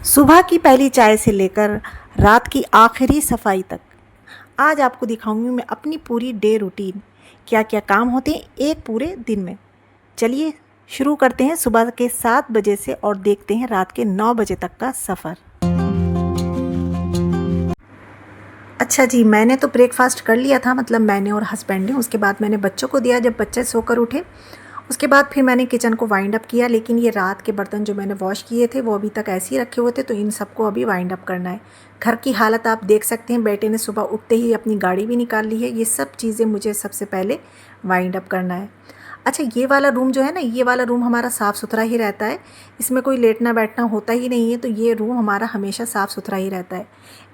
सुबह की पहली चाय से लेकर रात की आखिरी सफाई तक आज आपको दिखाऊंगी मैं अपनी पूरी डे रूटीन। क्या क्या काम होते हैं एक पूरे दिन में। चलिए शुरू करते हैं सुबह के 7 बजे से और देखते हैं रात के 9 बजे तक का सफ़र। अच्छा जी, मैंने तो ब्रेकफास्ट कर लिया था, मतलब मैंने और हस्बैंड ने। उसके बाद मैंने बच्चों को दिया जब बच्चे सोकर उठे। उसके बाद फिर मैंने किचन को वाइंड अप किया, लेकिन ये रात के बर्तन जो मैंने वॉश किए थे वो अभी तक ऐसे ही रखे हुए थे, तो इन सबको अभी वाइंड अप करना है। घर की हालत आप देख सकते हैं, बेटे ने सुबह उठते ही अपनी गाड़ी भी निकाल ली है। ये सब चीज़ें मुझे सबसे पहले वाइंड अप करना है। अच्छा, ये वाला रूम जो है ना, ये वाला रूम हमारा साफ़ सुथरा ही रहता है। इसमें कोई लेटना बैठना होता ही नहीं है, तो ये रूम हमारा हमेशा साफ़ सुथरा ही रहता है।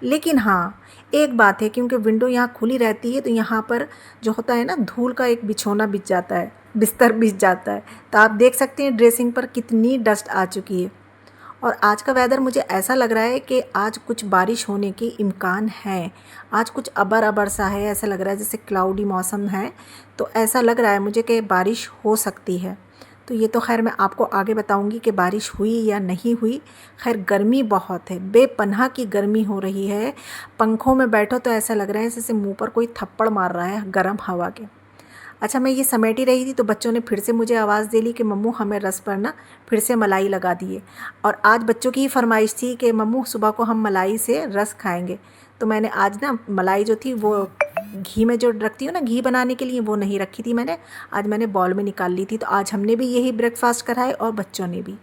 लेकिन हाँ, एक बात है, क्योंकि विंडो यहाँ खुली रहती है तो यहाँ पर जो होता है ना, धूल का एक बिछोना बिछ जाता है, बिस्तर बिछ जाता है। तो आप देख सकते हैं ड्रेसिंग पर कितनी डस्ट आ चुकी है। और आज का वेदर मुझे ऐसा लग रहा है कि आज कुछ बारिश होने के इम्कान है। आज कुछ अबर अबर सा है, ऐसा लग रहा है जैसे क्लाउडी मौसम है। तो ऐसा लग रहा है मुझे कि बारिश हो सकती है। तो ये तो खैर मैं आपको आगे बताऊंगी कि बारिश हुई या नहीं हुई। खैर गर्मी बहुत है, बेपनाह की गर्मी हो रही है। पंखों में बैठो तो ऐसा लग रहा है जैसे मुंह पर कोई थप्पड़ मार रहा है गर्म हवा के। अच्छा, मैं ये समेट ही रही थी तो बच्चों ने फिर से मुझे आवाज़ दे ली कि मम्मू हमें रस पर ना फिर से मलाई लगा दिए। और आज बच्चों की ही फरमाइश थी कि मम्मू सुबह को हम मलाई से रस खाएंगे। तो मैंने आज ना मलाई जो थी वो घी में जो रखती हूँ ना, घी बनाने के लिए, वो नहीं रखी थी मैंने। आज मैंने बॉल में निकाल ली थी। तो आज हमने भी यही ब्रेकफास्ट करा है और बच्चों ने भी।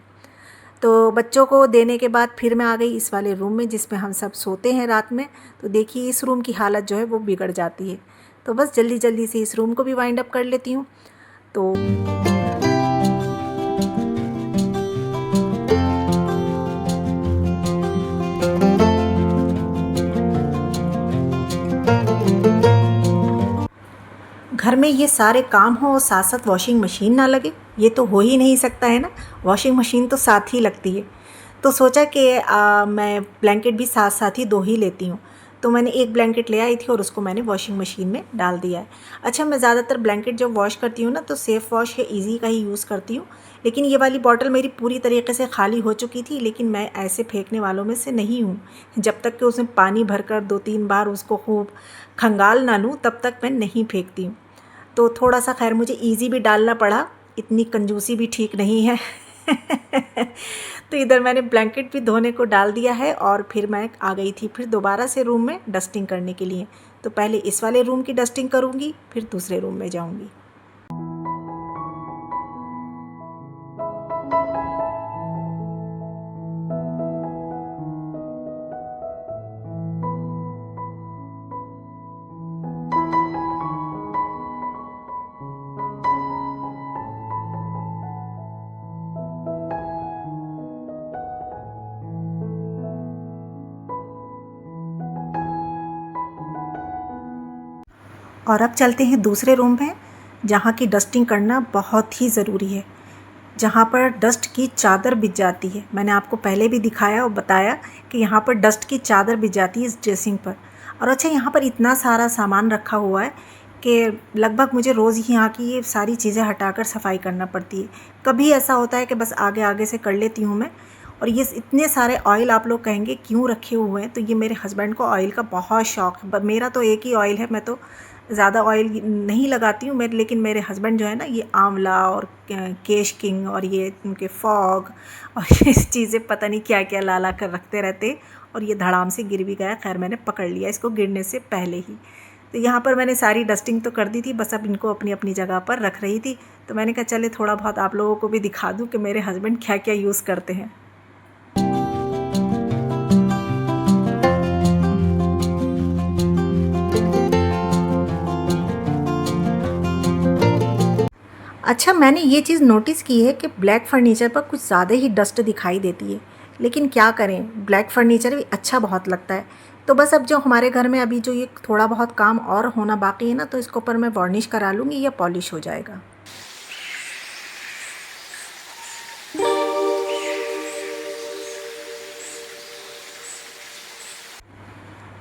तो बच्चों को देने के बाद फिर मैं आ गई इस वाले रूम में जिसमें हम सब सोते हैं रात में। तो देखिए इस रूम की हालत जो है वो बिगड़ जाती है। तो बस जल्दी जल्दी से इस रूम को भी वाइंड अप कर लेती हूँ। तो घर में ये सारे काम हो और साथ साथ वॉशिंग मशीन ना लगे, ये तो हो ही नहीं सकता है ना। वॉशिंग मशीन तो साथ ही लगती है। तो सोचा कि मैं ब्लैंकेट भी साथ साथ ही 2 ही लेती हूँ। तो मैंने एक ब्लैंकेट ले आई थी और उसको मैंने वॉशिंग मशीन में डाल दिया है। अच्छा, मैं ज़्यादातर ब्लैंकेट जब वॉश करती हूँ ना तो सेफ़ वॉश या ईज़ी का ही यूज़ करती हूँ। लेकिन ये वाली बॉटल मेरी पूरी तरीके से खाली हो चुकी थी, लेकिन मैं ऐसे फेंकने वालों में से नहीं हूँ। जब तक कि उसमें पानी भरकर 2-3 बार उसको खूब खंगाल ना लूँ तब तक मैं नहीं फेंकती हूँ। तो थोड़ा-सा खैर मुझे ईज़ी भी डालना पड़ा, इतनी कंजूसी भी ठीक नहीं है। तो इधर मैंने ब्लैंकेट भी धोने को डाल दिया है और फिर मैं आ गई थी फिर दोबारा से रूम में डस्टिंग करने के लिए। तो पहले इस वाले रूम की डस्टिंग करूँगी, फिर दूसरे रूम में जाऊँगी। और अब चलते हैं दूसरे रूम में, जहाँ की डस्टिंग करना बहुत ही ज़रूरी है, जहाँ पर डस्ट की चादर बिछ जाती है। मैंने आपको पहले भी दिखाया और बताया कि यहाँ पर डस्ट की चादर बिछ जाती है इस ड्रेसिंग पर। और अच्छा, यहाँ पर इतना सारा सामान रखा हुआ है कि लगभग मुझे रोज़ ही यहाँ की ये सारी चीज़ें हटाकर सफाई करना पड़ती है। कभी ऐसा होता है कि बस आगे आगे से कर लेती हूँ मैं। और ये इतने सारे ऑयल आप लोग कहेंगे क्यों रखे हुए हैं, तो ये मेरे हस्बैंड को ऑयल का बहुत शौक़ है। मेरा तो एक ही ऑयल है, मैं तो ज़्यादा ऑयल नहीं लगाती हूँ मैं। लेकिन मेरे हस्बैंड जो है ना, ये आंवला और केश किंग और ये उनके फॉग और ये चीज़ें पता नहीं क्या क्या ला ला कर रखते रहते। और ये धड़ाम से गिर भी गया, खैर मैंने पकड़ लिया इसको गिरने से पहले ही। तो यहाँ पर मैंने सारी डस्टिंग तो कर दी थी, बस अब इनको अपनी अपनी जगह पर रख रही थी। तो मैंने कहा चले थोड़ा बहुत आप लोगों को भी दिखा दूँ कि मेरे हस्बैंड क्या क्या यूज़ करते हैं। अच्छा, मैंने ये चीज़ नोटिस की है कि ब्लैक फर्नीचर पर कुछ ज़्यादा ही डस्ट दिखाई देती है। लेकिन क्या करें, ब्लैक फर्नीचर भी अच्छा बहुत लगता है। तो बस अब जो हमारे घर में अभी जो ये थोड़ा बहुत काम और होना बाकी है ना, तो इसके ऊपर मैं वार्निश करा लूँगी या पॉलिश हो जाएगा।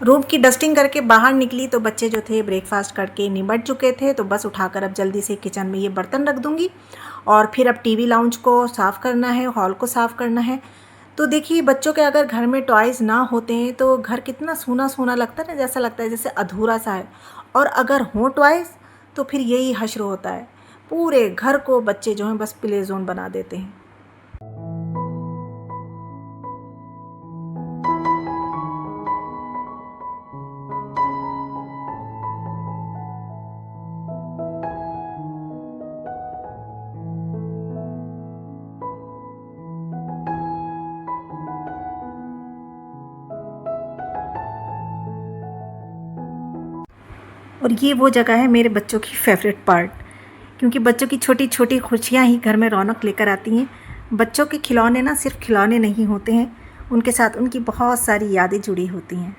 रूम की डस्टिंग करके बाहर निकली तो बच्चे जो थे ब्रेकफास्ट करके निमट चुके थे। तो बस उठाकर अब जल्दी से किचन में ये बर्तन रख दूँगी और फिर अब टीवी लाउंज को साफ़ करना है, हॉल को साफ़ करना है। तो देखिए बच्चों के अगर घर में टॉयज़ ना होते हैं तो घर कितना सूना सूना लगता है ना, जैसा लगता है जैसे अधूरा सा है। और अगर हों टॉयज़ तो फिर यही हश्र होता है, पूरे घर को बच्चे जो हैं बस प्ले ज़ोन बना देते हैं। और ये वो जगह है मेरे बच्चों की फेवरेट पार्ट, क्योंकि बच्चों की छोटी छोटी खुशियाँ ही घर में रौनक लेकर आती हैं। बच्चों के खिलौने ना सिर्फ खिलौने नहीं होते हैं, उनके साथ उनकी बहुत सारी यादें जुड़ी होती हैं।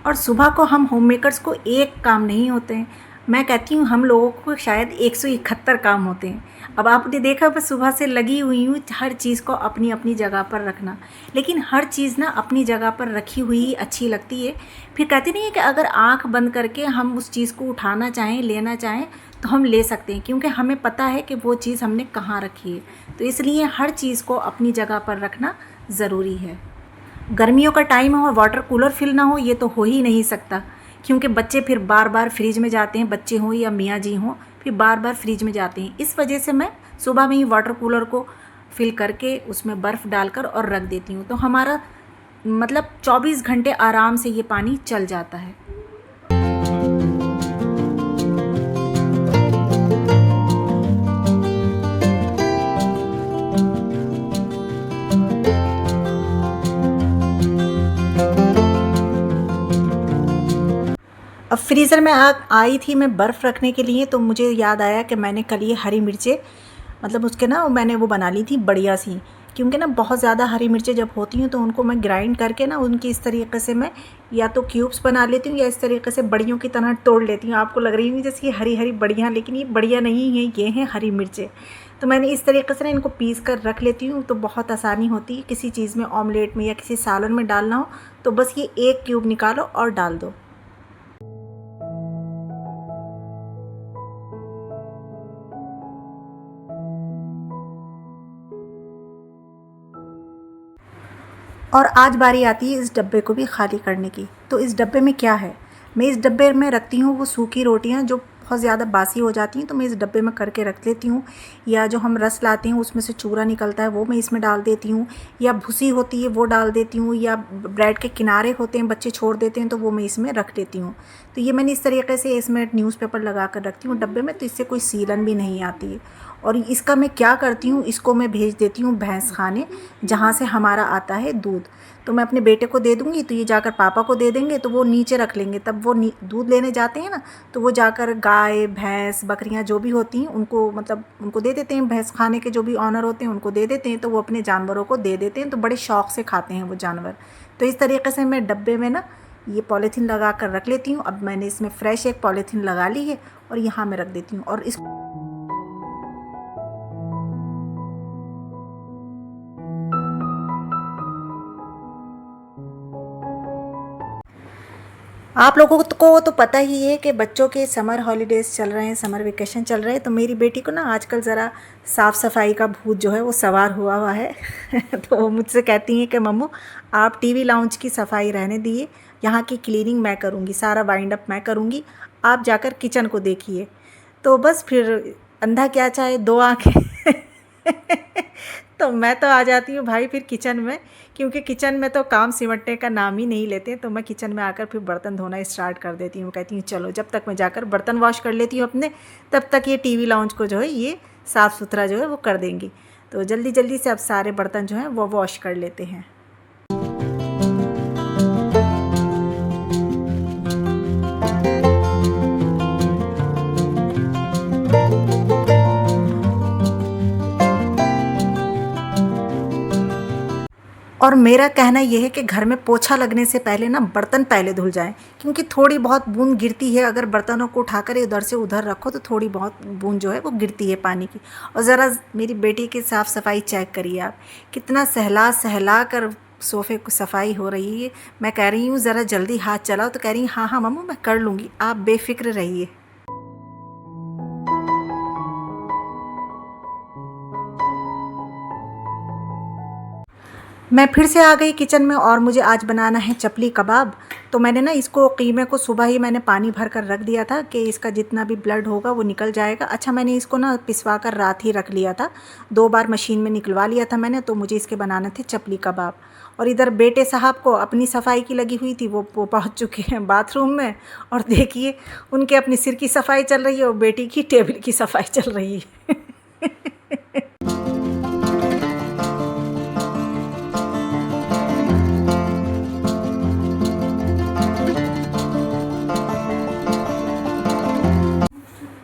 और सुबह को हम होममेकर्स को एक काम नहीं होते हैं, मैं कहती हूँ हम लोगों को शायद 171 काम होते हैं। अब आपने देखा मैं सुबह से लगी हुई हूँ हर चीज़ को अपनी अपनी जगह पर रखना, लेकिन हर चीज़ ना अपनी जगह पर रखी हुई ही अच्छी लगती है। फिर कहते नहीं है कि अगर आँख बंद करके हम उस चीज़ को उठाना चाहें, लेना चाहें तो हम ले सकते हैं, क्योंकि हमें पता है कि वो चीज़ हमने कहाँ रखी है। तो इसलिए हर चीज़ को अपनी जगह पर रखना ज़रूरी है। गर्मियों का टाइम हो और वाटर कूलर फिल ना हो, ये तो हो ही नहीं सकता, क्योंकि बच्चे फिर बार बार फ्रिज में जाते हैं, बच्चे हों या मियाँ जी हों फिर बार बार फ्रिज में जाते हैं। इस वजह से मैं सुबह में ही वाटर कूलर को फिल करके उसमें बर्फ़ डालकर और रख देती हूँ, तो हमारा मतलब 24 घंटे आराम से ये पानी चल जाता है। अब फ्रीज़र में आई थी मैं बर्फ़ रखने के लिए, तो मुझे याद आया कि मैंने कल ये हरी मिर्चें मतलब उसके ना मैंने वो बना ली थी बढ़िया सी, क्योंकि ना बहुत ज़्यादा हरी मिर्चें जब होती हैं तो उनको मैं ग्राइंड करके ना उनकी इस तरीके से मैं या तो क्यूब्स बना लेती हूँ या इस तरीके से बड़ियों की तरह तोड़ लेती हूँ। आपको लग रही होंगी जैसे ये हरी हरी बड़ियाँ, लेकिन ये बढ़िया नहीं है, ये हैं हरी मिर्चें। तो मैंने इस तरीके से ना इनको पीस कर रख लेती हूँ, तो बहुत आसानी होती है किसी चीज़ में, ऑमलेट में या किसी सालन में डालना हो तो बस ये एक क्यूब निकालो और डाल दो। और आज बारी आती है इस डब्बे को भी खाली करने की। तो इस डब्बे में क्या है, मैं इस डब्बे में रखती हूँ वो सूखी रोटियाँ जो बहुत ज़्यादा बासी हो जाती हैं, तो मैं इस डब्बे में करके रख लेती हूँ। या जो हम रस लाते हैं उसमें से चूरा निकलता है वो मैं इसमें डाल देती हूँ, या भूसी होती है वो डाल देती हूँ, या ब्रेड के किनारे होते हैं बच्चे छोड़ देते हैं तो वो मैं इसमें रख देती हूँ। तो ये मैंने इस तरीके से इसमें न्यूज़पेपर लगा कर रखती हूँ डब्बे में, तो इससे कोई सीलन भी नहीं आती है। और इसका मैं क्या करती हूँ, इसको मैं भेज देती हूँ भैंस खाने, जहाँ से हमारा आता है दूध। तो मैं अपने बेटे को दे दूँगी तो ये जाकर पापा को दे देंगे, तो वो नीचे रख लेंगे, तब वो दूध लेने जाते हैं ना, तो वो जाकर गाय भैंस बकरियाँ जो भी होती हैं उनको मतलब उनको दे देते हैं, भैंस खाने के जो भी ऑनर होते हैं उनको दे देते हैं, तो वो अपने जानवरों को दे देते हैं, तो बड़े शौक़ से खाते हैं वो जानवर। तो इस तरीके से मैं डब्बे में ना ये पॉलीथीन लगा कर रख लेती हूँ। अब मैंने इसमें फ्रेश एक पॉलीथीन लगा ली है और यहाँ मैं रख देती हूँ। और इस आप लोगों को तो पता ही है कि बच्चों के समर हॉलीडेज़ चल रहे हैं, समर वेकेशन चल रहे हैं, तो मेरी बेटी को ना आजकल ज़रा साफ़ सफाई का भूत जो है वो सवार हुआ है तो वो मुझसे कहती हैं कि मम्मू आप टीवी लाउंज की सफाई रहने दिए, यहाँ की क्लीनिंग मैं करूँगी, सारा वाइंड अप मैं करूँगी, आप जाकर किचन को देखिए। तो बस फिर अंधा क्या चाहे दो आँखें तो मैं तो आ जाती हूँ भाई फिर किचन में, क्योंकि किचन में तो काम सिमटने का नाम ही नहीं लेते। तो मैं किचन में आकर फिर बर्तन धोना स्टार्ट कर देती हूँ, कहती हूँ चलो जब तक मैं जाकर बर्तन वॉश कर लेती हूँ अपने, तब तक ये टीवी लाउंज को जो है ये साफ़ सुथरा जो है वो कर देंगी। तो जल्दी जल्दी से अब सारे बर्तन जो हैं वो वॉश कर लेते हैं। और मेरा कहना ये है कि घर में पोछा लगने से पहले ना बर्तन पहले धुल जाएं, क्योंकि थोड़ी बहुत बूंद गिरती है, अगर बर्तनों को उठाकर इधर से उधर रखो तो थोड़ी बहुत बूंद जो है वो गिरती है पानी की। और ज़रा मेरी बेटी की साफ़ सफाई चेक करिए आप, कितना सहला सहला कर सोफ़े को सफाई हो रही है। मैं कह रही हूँ ज़रा जल्दी हाथ चलाओ, तो कह रही हाँ हाँ मम्मू मैं कर लूँगी, आप बेफ़िक्र रहिए। मैं फिर से आ गई किचन में और मुझे आज बनाना है चपली कबाब। तो मैंने ना इसको कीमे को सुबह ही मैंने पानी भर कर रख दिया था कि इसका जितना भी ब्लड होगा वो निकल जाएगा। अच्छा, मैंने इसको ना पिसवा कर रात ही रख लिया था, 2 बार मशीन में निकलवा लिया था मैंने। तो मुझे इसके बनाने थे चपली कबाब। और इधर बेटे साहब को अपनी सफाई की लगी हुई थी, वो पहुँच चुके हैं बाथरूम में। और देखिए उनके अपनी सिर की सफाई चल रही है और बेटी की टेबल की सफाई चल रही है।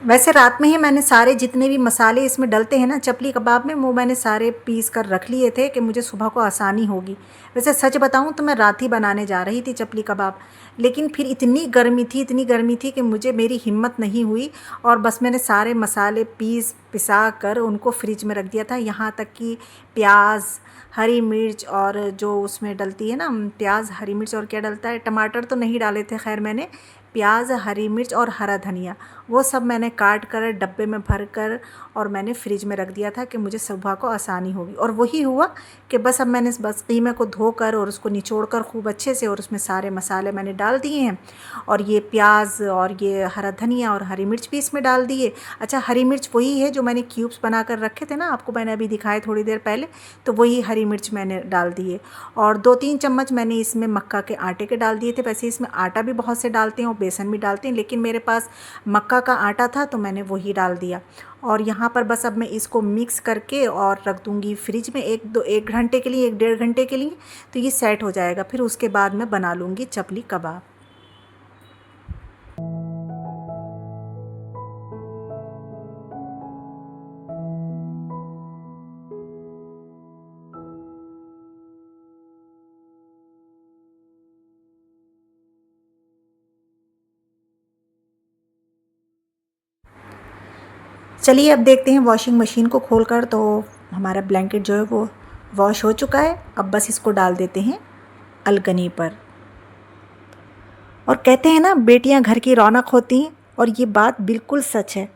वैसे रात में ही मैंने सारे जितने भी मसाले इसमें डलते हैं ना चपली कबाब में, वो मैंने सारे पीस कर रख लिए थे कि मुझे सुबह को आसानी होगी। वैसे सच बताऊं तो मैं रात ही बनाने जा रही थी चपली कबाब, लेकिन फिर इतनी गर्मी थी कि मुझे मेरी हिम्मत नहीं हुई। और बस मैंने सारे मसाले पिसा कर उनको फ्रिज में रख दिया था। यहाँ तक कि प्याज, हरी मिर्च और जो उसमें डलती है ना प्याज, हरी मिर्च और क्या डलता है, टमाटर तो नहीं डाले थे खैर मैंने, प्याज, हरी मिर्च और हरा धनिया, वो सब मैंने काट कर डब्बे में भर कर और मैंने फ्रिज में रख दिया था कि मुझे सुबह को आसानी होगी। और वही हुआ कि बस अब मैंने बस कीमे को धोकर और उसको निचोड़ कर खूब अच्छे से, और उसमें सारे मसाले मैंने डाल दिए हैं। और ये प्याज और ये हरा धनिया और हरी मिर्च भी इसमें डाल दिए। अच्छा, हरी मिर्च वही है जो मैंने क्यूब्स बना कर रखे थे ना, आपको मैंने अभी दिखाए थोड़ी देर पहले, तो वही हरी मिर्च मैंने डाल दिए। और 2-3 चम्मच मैंने इसमें मक्का के आटे के डाल दिए थे। वैसे इसमें आटा भी बहुत से डालते हैं और बेसन भी डालते हैं, लेकिन मेरे पास मक्का का आटा था तो मैंने वही डाल दिया। और यहाँ पर बस अब मैं इसको मिक्स करके और रख दूँगी फ्रिज में 1 घंटे के लिए, 1-1.5 घंटे के लिए, तो ये सेट हो जाएगा। फिर उसके बाद मैं बना लूँगी चपली कबाब। चलिए अब देखते हैं वॉशिंग मशीन को खोलकर। तो हमारा ब्लैंकेट जो है वो वॉश हो चुका है। अब बस इसको डाल देते हैं अलगनी पर। और कहते हैं ना, बेटियां घर की रौनक होती हैं, और ये बात बिल्कुल सच है।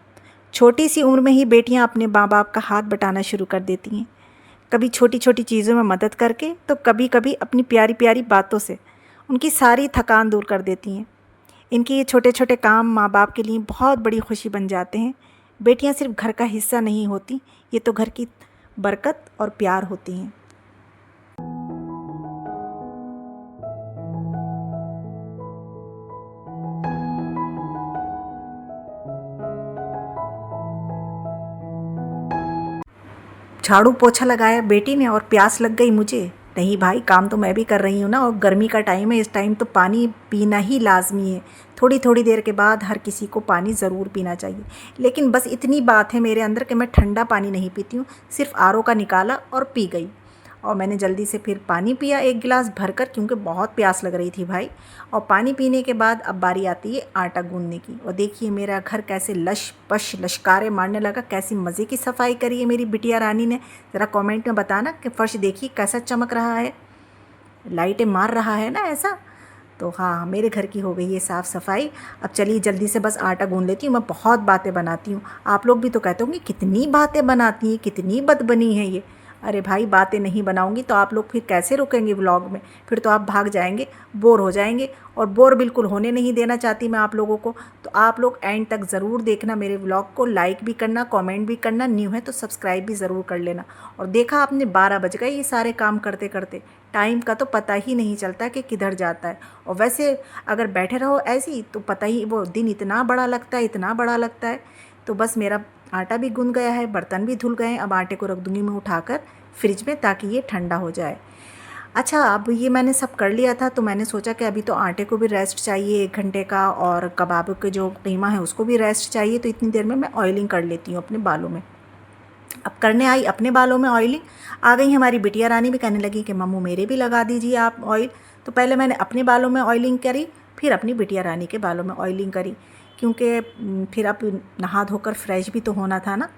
छोटी सी उम्र में ही बेटियां अपने माँ बाप का हाथ बटाना शुरू कर देती हैं, कभी छोटी छोटी चीज़ों में मदद करके, तो कभी कभी अपनी प्यारी प्यारी बातों से उनकी सारी थकान दूर कर देती हैं। इनके ये छोटे छोटे काम माँ बाप के लिए बहुत बड़ी खुशी बन जाते हैं। बेटियां सिर्फ घर का हिस्सा नहीं होती, ये तो घर की बरकत और प्यार होती हैं। झाड़ू पोछा लगाया बेटी ने और प्यास लग गई मुझे। नहीं भाई, काम तो मैं भी कर रही हूँ ना, और गर्मी का टाइम है, इस टाइम तो पानी पीना ही लाजमी है। थोड़ी थोड़ी देर के बाद हर किसी को पानी ज़रूर पीना चाहिए। लेकिन बस इतनी बात है मेरे अंदर कि मैं ठंडा पानी नहीं पीती हूँ, सिर्फ आरओ का निकाला और पी गई। और मैंने जल्दी से फिर पानी पिया 1 गिलास भरकर, क्योंकि बहुत प्यास लग रही थी भाई। और पानी पीने के बाद अब बारी आती है आटा गूंदने की। और देखिए मेरा घर कैसे लश पश लश्कारे मारने लगा, कैसी मज़े की सफाई करी है मेरी बिटिया रानी ने। ज़रा कमेंट में बताना कि फ़र्श देखिए कैसा चमक रहा है, लाइटें मार रहा है ना ऐसा। तो हाँ, मेरे घर की हो गई है साफ़ सफाई। अब चलिए जल्दी से बस आटा गूंद लेती हूँ। मैं बहुत बातें बनाती हूँ, आप लोग भी तो कहते होंगे कितनी बातें बनाती हैं, कितनी बदबनी है ये। अरे भाई, बातें नहीं बनाऊंगी तो आप लोग फिर कैसे रुकेंगे व्लॉग में, फिर तो आप भाग जाएंगे, बोर हो जाएंगे। और बोर बिल्कुल होने नहीं देना चाहती मैं आप लोगों को। तो आप लोग एंड तक ज़रूर देखना मेरे व्लॉग को, लाइक भी करना, कमेंट भी करना, न्यू है तो सब्सक्राइब भी ज़रूर कर लेना। और देखा आपने 12 बज गए ये सारे काम करते करते, टाइम का तो पता ही नहीं चलता कि किधर जाता है। और वैसे अगर बैठे रहो ऐसे ही तो पता ही, वो दिन इतना बड़ा लगता है, इतना बड़ा लगता है। तो बस मेरा आटा भी गूंद गया है, बर्तन भी धुल गए हैं। अब आटे को रख दूँगी मैं उठाकर फ्रिज में, ताकि ये ठंडा हो जाए। अच्छा, अब ये मैंने सब कर लिया था, तो मैंने सोचा कि अभी तो आटे को भी रेस्ट चाहिए 1 घंटे का, और कबाब के जो कीमा है उसको भी रेस्ट चाहिए। तो इतनी देर में मैं ऑयलिंग कर लेती हूँ अपने बालों में। अब करने आई अपने बालों में ऑयलिंग, आ गई हमारी बिटिया रानी भी कहने लगी कि मम्मू मेरे भी लगा दीजिए आप ऑयल। तो पहले मैंने अपने बालों में ऑयलिंग करी, फिर अपनी बिटिया रानी के बालों में ऑयलिंग करी, क्योंकि फिर अब नहा धोकर फ्रेश भी तो होना था ना।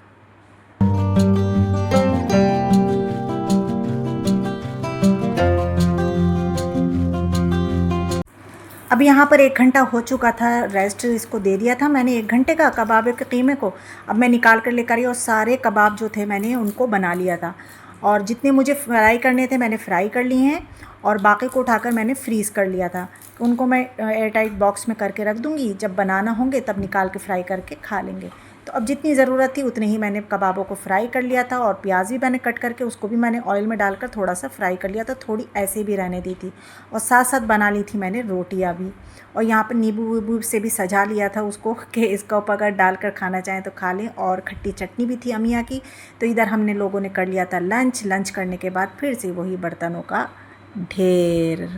अब यहाँ पर 1 घंटा हो चुका था, रेस्ट इसको दे दिया था मैंने 1 घंटे का कबाब के कीमे को। अब मैं निकाल कर लेकर आई और सारे कबाब जो थे मैंने उनको बना लिया था। और जितने मुझे फ्राई करने थे मैंने फ्राई कर लिए हैं और बाकी को उठाकर मैंने फ्रीज़ कर लिया था। उनको मैं एयर टाइट बॉक्स में करके रख दूँगी, जब बनाना होंगे तब निकाल के फ्राई करके खा लेंगे। तो अब जितनी ज़रूरत थी उतने ही मैंने कबाबों को फ्राई कर लिया था और प्याज भी मैंने कट करके उसको भी मैंने ऑयल में डालकर थोड़ा सा फ्राई कर लिया था, थोड़ी ऐसे भी रहने दी थी। और साथ साथ बना ली थी मैंने रोटियां भी, और यहाँ पर नींबू वीबू से भी सजा लिया था उसको कि इसका ऊपर अगर डालकर खाना चाहें तो खा लें। और खट्टी चटनी भी थी अमिया की। तो इधर हमने लोगों ने कर लिया था लंच करने के बाद फिर से वही बर्तनों का ढेर।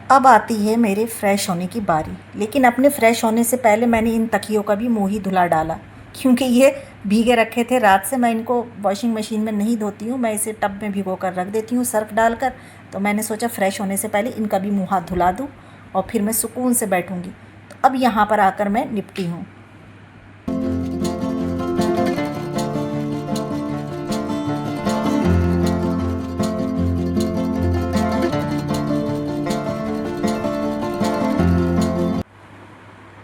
अब आती है मेरे फ़्रेश होने की बारी, लेकिन अपने फ़्रेश होने से पहले मैंने इन तकियों का भी मुँह ही धुला डाला, क्योंकि ये भीगे रखे थे रात से। मैं इनको वॉशिंग मशीन में नहीं धोती हूँ, मैं इसे टब में भिगो कर रख देती हूँ सर्फ़ डालकर। तो मैंने सोचा फ़्रेश होने से पहले इनका भी मुँह हाथ धुला दूँ और फिर मैं सुकून से बैठूँगी। तो अब यहाँ पर आकर मैं निपटी हूँ।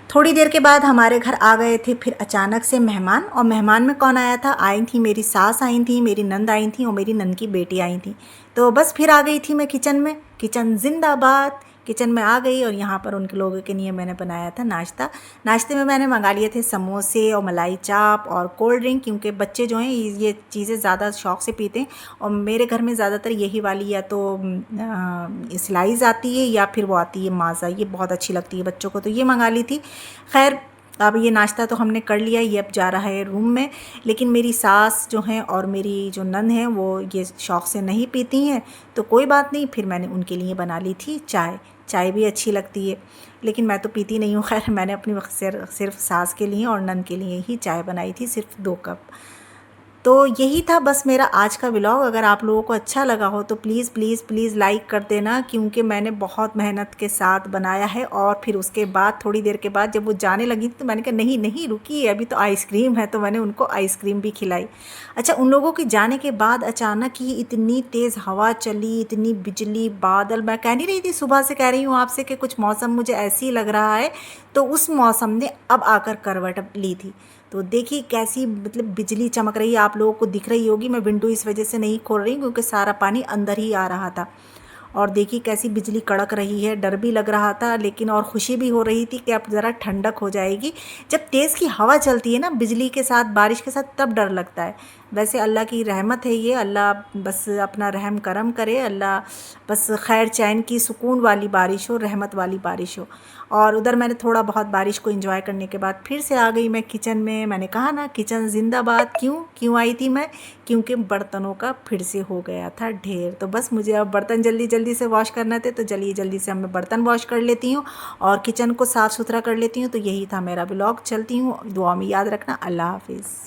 थोड़ी देर के बाद हमारे घर आ गए थे फिर अचानक से मेहमान। और मेहमान में कौन आया था? आई थी मेरी सास, आई थी मेरी नंद, आई थी और मेरी नंद की बेटी आई थी। तो बस फिर आ गई थी मैं किचन में। किचन जिंदाबाद। किचन में आ गई और यहाँ पर उनके लोगों के लिए मैंने बनाया था नाश्ता। नाश्ते में मैंने मंगा लिए थे समोसे और मलाई चाप और कोल्ड ड्रिंक, क्योंकि बच्चे जो हैं ये चीज़ें ज़्यादा शौक़ से पीते हैं। और मेरे घर में ज़्यादातर यही वाली या तो स्लाइस आती है या फिर वो आती है माज़ा, ये बहुत अच्छी लगती है बच्चों को, तो ये मंगा ली थी। खैर अब ये नाश्ता तो हमने कर लिया, ये अब जा रहा है रूम में। लेकिन मेरी सास जो हैं और मेरी जो नंद हैं वो ये शौक़ से नहीं पीती हैं, तो कोई बात नहीं, फिर मैंने उनके लिए बना ली थी चाय। चाय भी अच्छी लगती है, लेकिन मैं तो पीती नहीं हूँ। खैर मैंने अपनी सिर्फ सास के लिए और नंद के लिए ही चाय बनाई थी, सिर्फ 2 कप। तो यही था बस मेरा आज का व्लॉग। अगर आप लोगों को अच्छा लगा हो तो प्लीज़ प्लीज़ प्लीज़ लाइक कर देना, क्योंकि मैंने बहुत मेहनत के साथ बनाया है। और फिर उसके बाद थोड़ी देर के बाद जब वो जाने लगी तो मैंने कहा नहीं नहीं रुकिए, अभी तो आइसक्रीम है, तो मैंने उनको आइसक्रीम भी खिलाई। अच्छा, उन लोगों के जाने के बाद अचानक ही इतनी तेज़ हवा चली, इतनी बिजली, बादल। मैं कह नहीं रही थी, सुबह से कह रही हूँ आपसे कि कुछ मौसम मुझे ऐसे ही लग रहा है, तो उस मौसम ने अब आकर करवट ली थी। तो देखिए कैसी मतलब बिजली चमक रही है, आप लोगों को दिख रही होगी। मैं विंडो इस वजह से नहीं खोल रही क्योंकि सारा पानी अंदर ही आ रहा था। और देखिए कैसी बिजली कड़क रही है, डर भी लग रहा था लेकिन और खुशी भी हो रही थी कि अब ज़रा ठंडक हो जाएगी। जब तेज़ की हवा चलती है ना बिजली के साथ, बारिश के साथ, तब डर लगता है। वैसे अल्लाह की रहमत है ये, अल्लाह बस अपना रहम करम करे, अल्लाह बस खैर चैन की सुकून वाली बारिश हो, रहमत वाली बारिश हो। और उधर मैंने थोड़ा बहुत बारिश को एंजॉय करने के बाद फिर से आ गई मैं किचन में। मैंने कहा ना किचन जिंदाबाद। क्यों आई थी मैं? क्योंकि बर्तनों का फिर से हो गया था ढेर। तो बस मुझे अब बर्तन जल्दी जल्दी से वॉश करना थे, तो जल्दी से अब मैं बर्तन वॉश कर लेती हूँ और किचन को साफ़ सुथरा कर लेती हूँ। तो यही था मेरा व्लॉग। चलती हूँ, दुआ में याद रखना। अल्लाह हाफिज़।